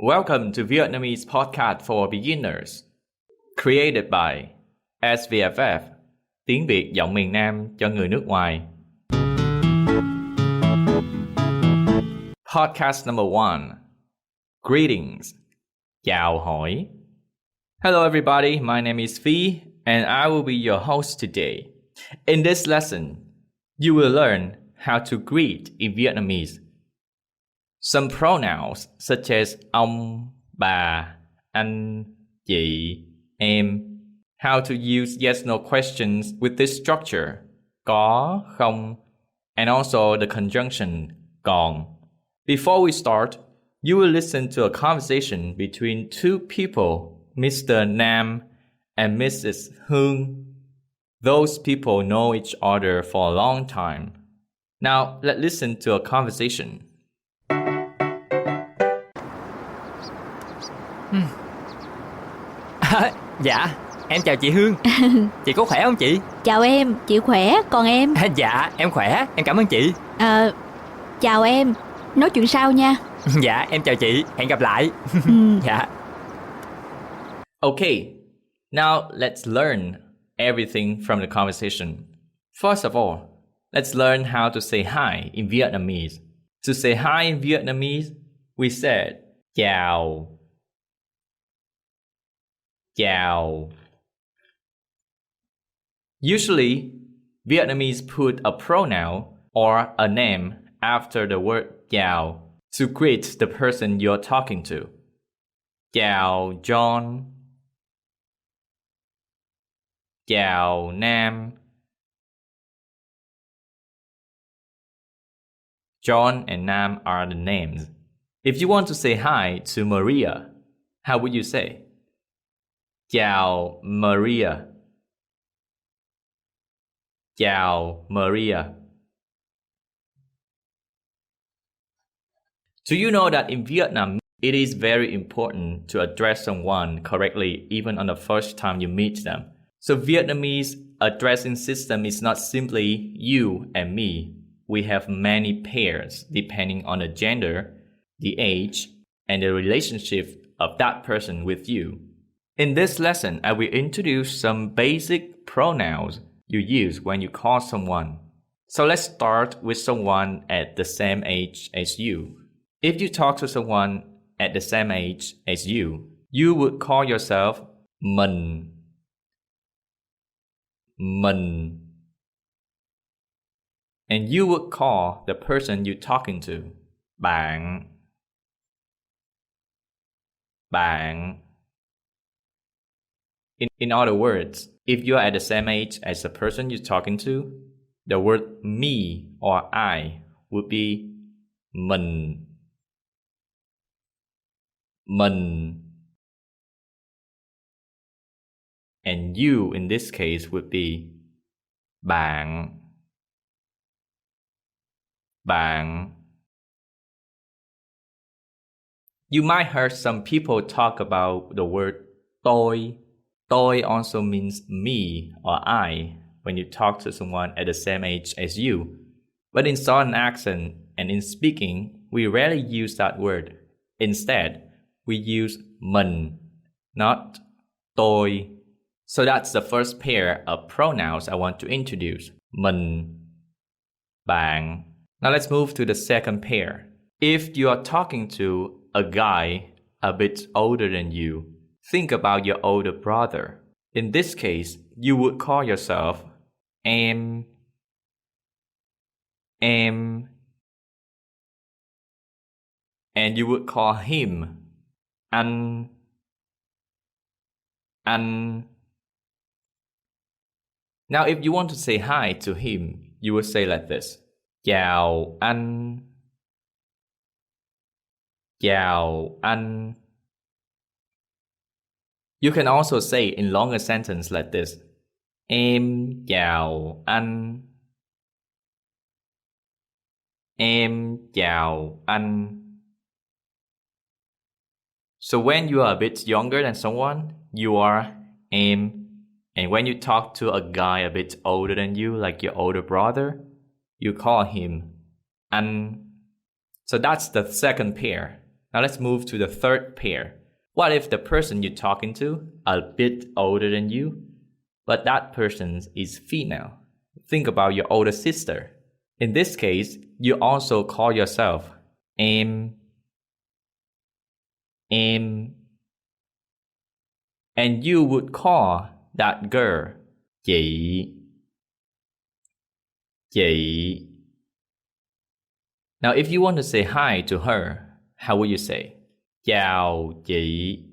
Welcome to Vietnamese podcast for beginners, created by SVFF, tiếng Việt giọng miền Nam cho người nước ngoài. Podcast number 1, Greetings, chào hỏi. Hello everybody, my name is Phi, and I will be your host today. In this lesson, you will learn how to greet in Vietnamese. Some pronouns such as ông, bà, anh, chị, em. How to use yes/no questions with this structure, có, không, and also the conjunction còn. Before we start, you will listen to a conversation between two people, Mr. Nam and Mrs. Hương. Those people know each other for a long time. Now, let's listen to a conversation. Dạ, em chào chị Hương. Chị có khỏe không chị? Chào em, chị khỏe, còn em? Dạ, em khỏe, em cảm ơn chị. Chào em, nói chuyện sau nha. Dạ, em chào chị, hẹn gặp lại. Dạ. Okay, now let's learn everything from the conversation. First of all, let's learn how to say hi in Vietnamese. To say hi in Vietnamese, we said chào. Chào. Usually, Vietnamese put a pronoun or a name after the word chào to greet the person you're talking to. Chào John. Chào Nam. John and Nam are the names. If you want to say hi to Maria, how would you say? Chào Maria. Chào Maria. Do you know that in Vietnam, it is very important to address someone correctly even on the first time you meet them? So Vietnamese addressing system is not simply you and me. We have many pairs depending on the gender, the age, and the relationship of that person with you. In this lesson, I will introduce some basic pronouns you use when you call someone. So let's start with someone at the same age as you. If you talk to someone at the same age as you would call yourself mình. Mình. And you would call the person you're talking to bạn. Bạn. In other words, if you are at the same age as the person you're talking to, the word me or I would be mình. Mình. And you in this case would be bạn. Bạn. You might heard some people talk about the word tôi. Tôi also means me or I when you talk to someone at the same age as you. But in Southern accent and in speaking, we rarely use that word. Instead, we use mình, not tôi. So that's the first pair of pronouns I want to introduce. Mình, bạn. Now let's move to the second pair. If you are talking to a guy a bit older than you, think about your older brother. In this case, you would call yourself em. And you would call him anh. Now, if you want to say hi to him, you would say like this. Chào anh. Chào anh. You can also say in longer sentence like this. Em chào anh. Em chào anh. So when you are a bit younger than someone, you are em. And when you talk to a guy a bit older than you, like your older brother, you call him anh. So that's the second pair. Now let's move to the third pair. What if the person you're talking to a bit older than you, but that person is female? Think about your older sister. In this case, you also call yourself em, and you would call that girl chị. Now, if you want to say hi to her, how would you say? Chào chị.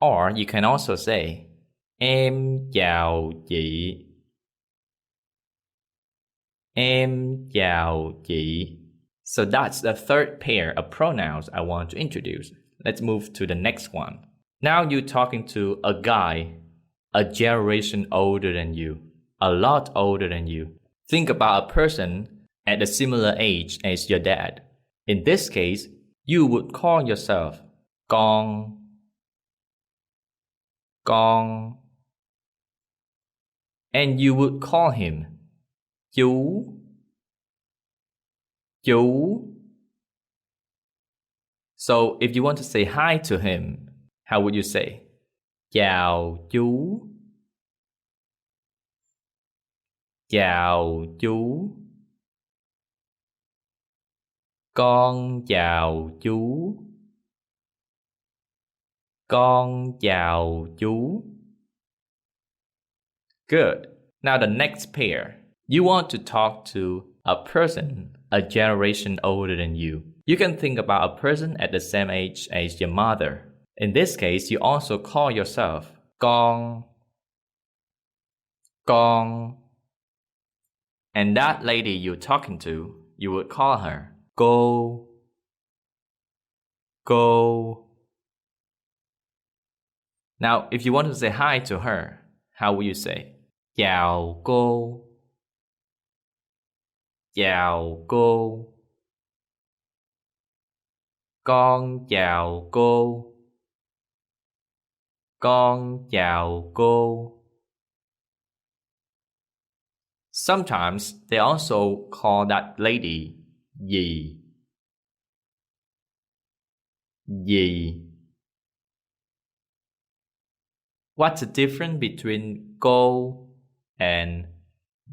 Or you can also say em chào chị. So that's the third pair of pronouns I want to introduce. Let's move to the next one. Now you're talking to a guy a generation older than you, a lot older than you. Think about a person at a similar age as your dad. In this case, you would call yourself con, and you would call him chú. So if you want to say hi to him, how would you say? Chào chú. Con chào chú. Good. Now the next pair. You want to talk to a person a generation older than you. You can think about a person at the same age as your mother. In this case, you also call yourself con. And that lady you're talking to, you would call her cô. Now, if you want to say hi to her, how will you say? Chào cô. Con chào cô. Sometimes they also call that lady dì. What's the difference between cô and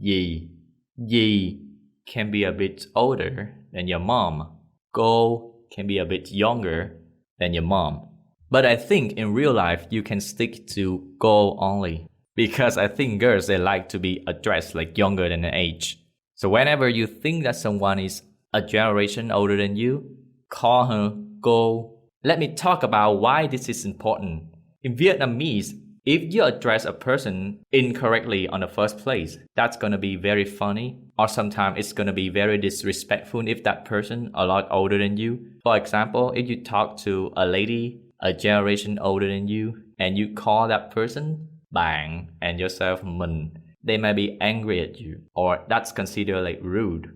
dì? Dì can be a bit older than your mom. Cô can be a bit younger than your mom. But I think in real life you can stick to cô only. Because I think girls, they like to be addressed like younger than their age. So whenever you think that someone is a generation older than you, call her cô. Let me talk about why this is important. In Vietnamese, if you address a person incorrectly on the first place, that's gonna be very funny. Or sometimes it's gonna be very disrespectful if that person a lot older than you. For example, if you talk to a lady a generation older than you, and you call that person bạn and yourself mình, they may be angry at you, or that's considered like rude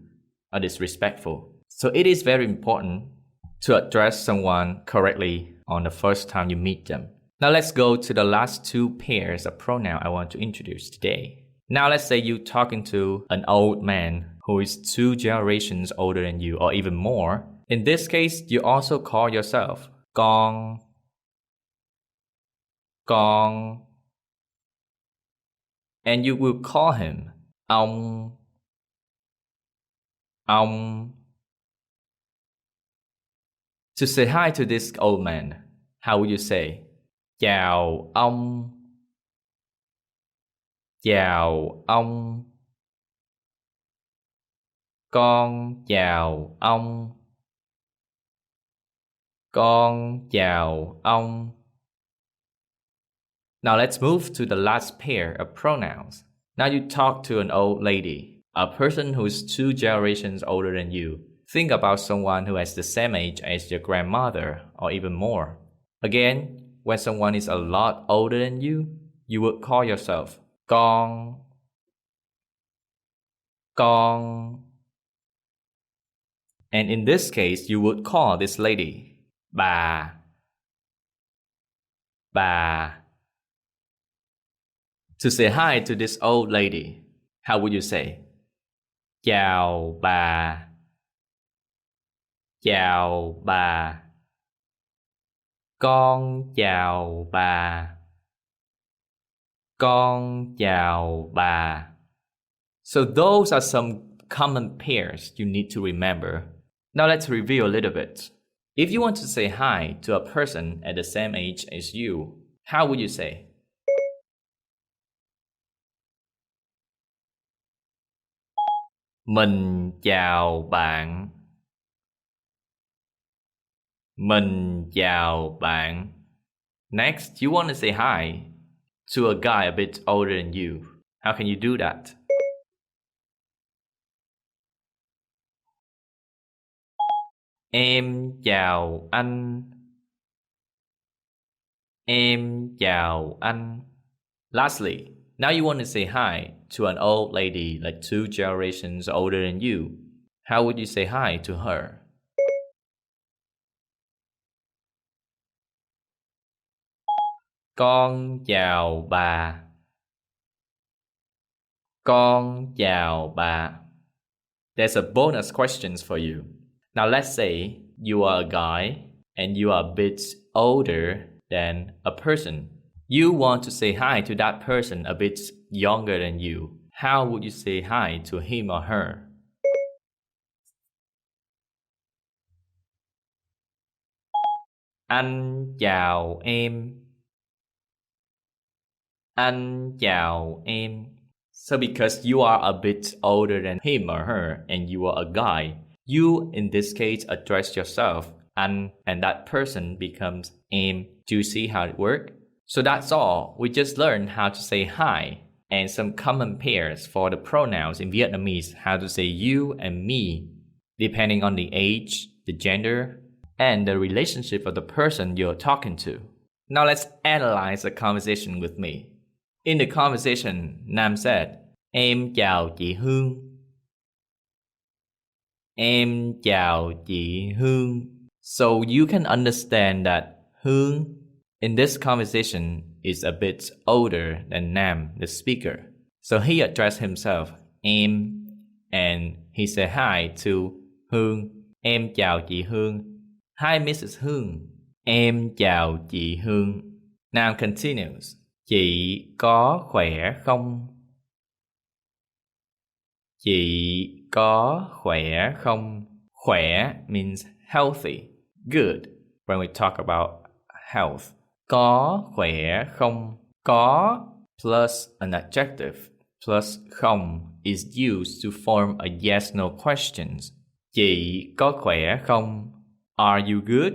or disrespectful. So it is very important to address someone correctly on the first time you meet them. Now let's go to the last two pairs of pronoun I want to introduce today. Now let's say you're talking to an old man who is 2 generations older than you or even more. In this case, you also call yourself con. And you will call him ông. To say hi to this old man, how would you say? Chào ông. Con chào ông. Now let's move to the last pair of pronouns. Now you talk to an old lady, a person who is 2 generations older than you. Think about someone who has the same age as your grandmother or even more. Again, when someone is a lot older than you would call yourself con. And in this case, you would call this lady bà. To say hi to this old lady, how would you say? Chào bà. Chào bà. Con chào bà. Con chào bà. So those are some common pairs you need to remember. Now let's review a little bit. If you want to say hi to a person at the same age as you, how would you say? Mình chào bạn. Mình chào bạn. Next, you want to say hi to a guy a bit older than you. How can you do that? Em chào anh. Em chào anh. Lastly, now you want to say hi to an old lady like 2 generations older than you. How would you say hi to her? Con chào bà. Con chào bà. There's a bonus questions for you. Now let's say you are a guy and you are a bit older than a person. You want to say hi to that person a bit younger than you. How would you say hi to him or her? Anh chào em. Anh chào em. So because you are a bit older than him or her and you are a guy, you in this case address yourself anh and that person becomes em. Do you see how it works? So that's all. We just learned how to say hi and some common pairs for the pronouns in Vietnamese, how to say you and me, depending on the age, the gender, and the relationship of the person you're talking to. Now let's analyze the conversation with me. In the conversation, Nam said, Em chào chị Hương. Em chào chị Hương. So you can understand that Hương in this conversation is a bit older than Nam, the speaker. So he addressed himself, em, and he said hi to Hương. Em chào chị Hương. Hi Mrs. Hương. Em chào chị Hương. Now continues. Chị có khỏe không? Chị có khỏe không? Khỏe means healthy, good when we talk about health. Có khỏe không? Có plus an adjective plus không is used to form a yes-no questions. Chị có khỏe không? Are you good?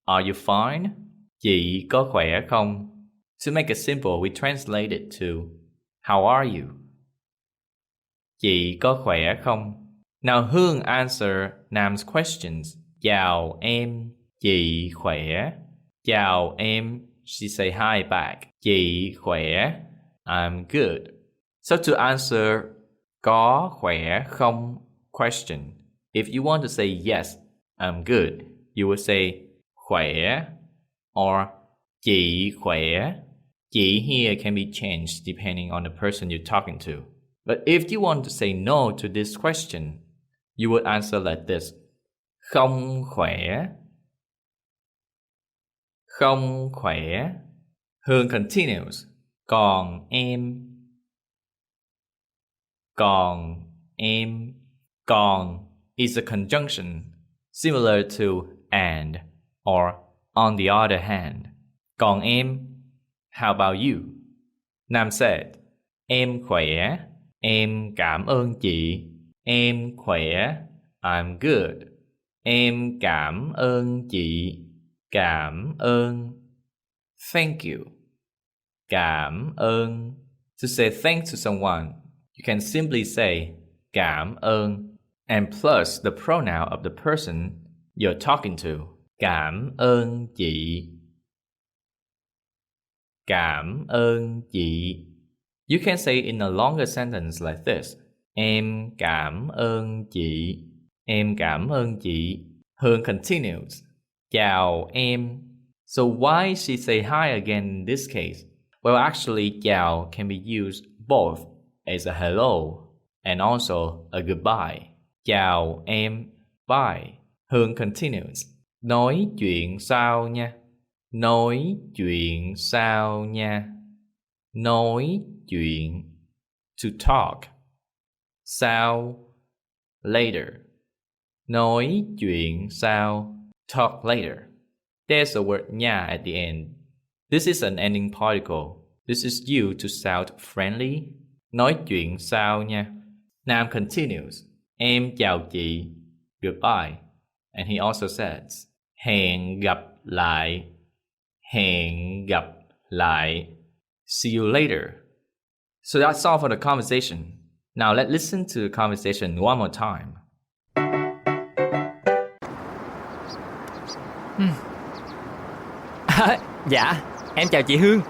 Are you fine? Chị có khỏe không? To make it simple, we translate it to how are you? Chị có khỏe không? Now Hương answer Nam's questions. Chào em, chị khỏe. Chào em, she say hi back. Chị khỏe, I'm good. So to answer có khỏe không question, if you want to say yes, I'm good, you would say khỏe or chị khỏe. Chị here can be changed depending on the person you're talking to. But if you want to say no to this question, you would answer like this. Không khỏe. Không khỏe. Hương continues. Còn em. Còn em. Còn is a conjunction similar to and or on the other hand. Còn em. How about you? Nam said, em khỏe. Em cảm ơn chị. Em khỏe. I'm good. Em cảm ơn chị. Cảm ơn. Thank you. Cảm ơn. To say thanks to someone, you can simply say cảm ơn and plus the pronoun of the person you're talking to. Cảm ơn chị. Cảm ơn chị. You can say in a longer sentence like this. Em cảm ơn chị. Em cảm ơn chị. Hương continues. Chào em. So why she say hi again in this case? Well, actually, chào can be used both as a hello and also a goodbye. Chào em, bye. Hương continues. Nói chuyện sau nha. Nói chuyện sau nha. Nói chuyện. To talk. Sau. Later. Nói chuyện sau. Talk later. There's a word nha at the end. This is an ending particle. This is used to sound friendly. Nói chuyện sau nha. Nam continues. Em chào chị. Goodbye. And he also says, hẹn gặp lại. Hẹn gặp lại. See you later. So that's all for the conversation. Now let's listen to the conversation one more time. Dạ, em chào chị Hương.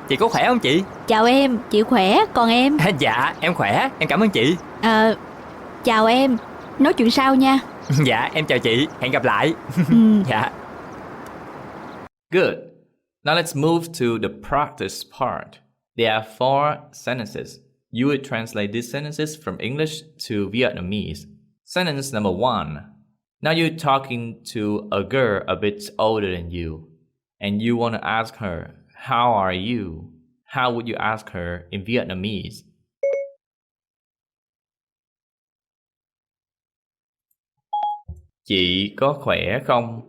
Chị có khỏe không chị? Chào em, chị khỏe, còn em? Dạ, em khỏe, em cảm ơn chị. Chào em, nói chuyện sau nha. Dạ, em chào chị, hẹn gặp lại. Dạ. Good. Now let's move to the practice part. There are 4 sentences. You will translate these sentences from English to Vietnamese. Sentence number 1. Now you're talking to a girl a bit older than you, and you want to ask her, how are you? How would you ask her in Vietnamese? Chị có khỏe không?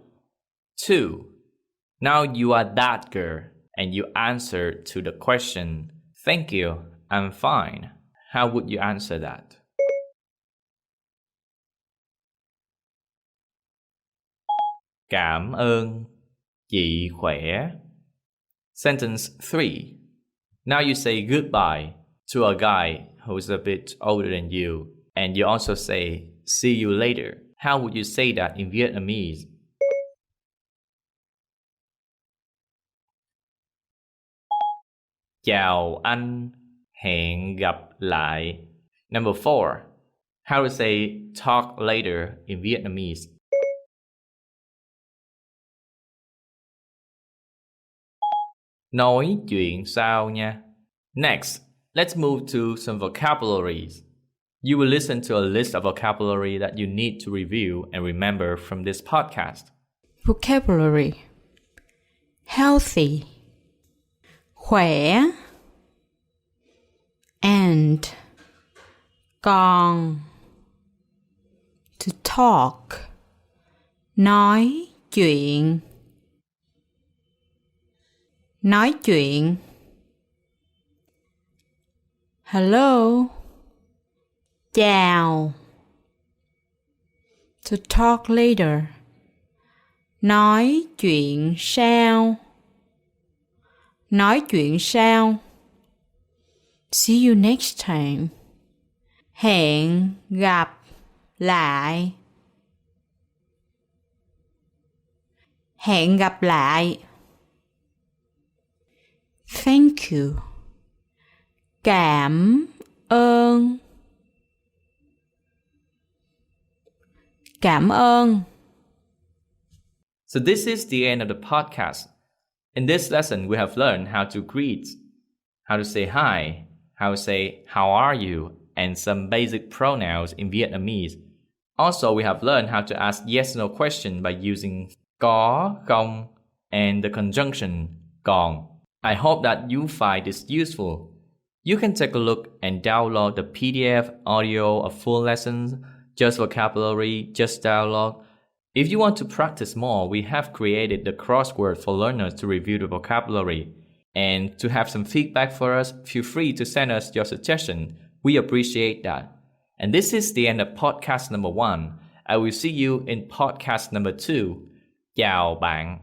2. Now you are that girl, and you answer to the question, thank you, I'm fine. How would you answer that? Cảm ơn. Chị khỏe. Sentence 3. Now you say goodbye to a guy who's a bit older than you, and you also say, see you later. How would you say that in Vietnamese? Chào anh. Hẹn gặp lại. Number 4. How to say talk later in Vietnamese? Nói chuyện sau nha. Next, let's move to some vocabularies. You will listen to a list of vocabulary that you need to review and remember from this podcast. Vocabulary: healthy, khỏe, and, còn, to talk, nói chuyện, hello, chào, to talk later, nói chuyện sau, see you next time, hẹn gặp lại, thank you, cảm ơn. So this is the end of the podcast. In this lesson, we have learned how to greet, how to say hi, how to say how are you, and some basic pronouns in Vietnamese. Also, we have learned how to ask yes/no question by using có, không, and the conjunction còn. I hope that you find this useful. You can take a look and download the PDF audio of full lessons, just vocabulary, just dialogue. If you want to practice more, we have created the crossword for learners to review the vocabulary. And to have some feedback for us, feel free to send us your suggestion. We appreciate that. And this is the end of podcast number 1. I will see you in podcast number 2. Chào bạn.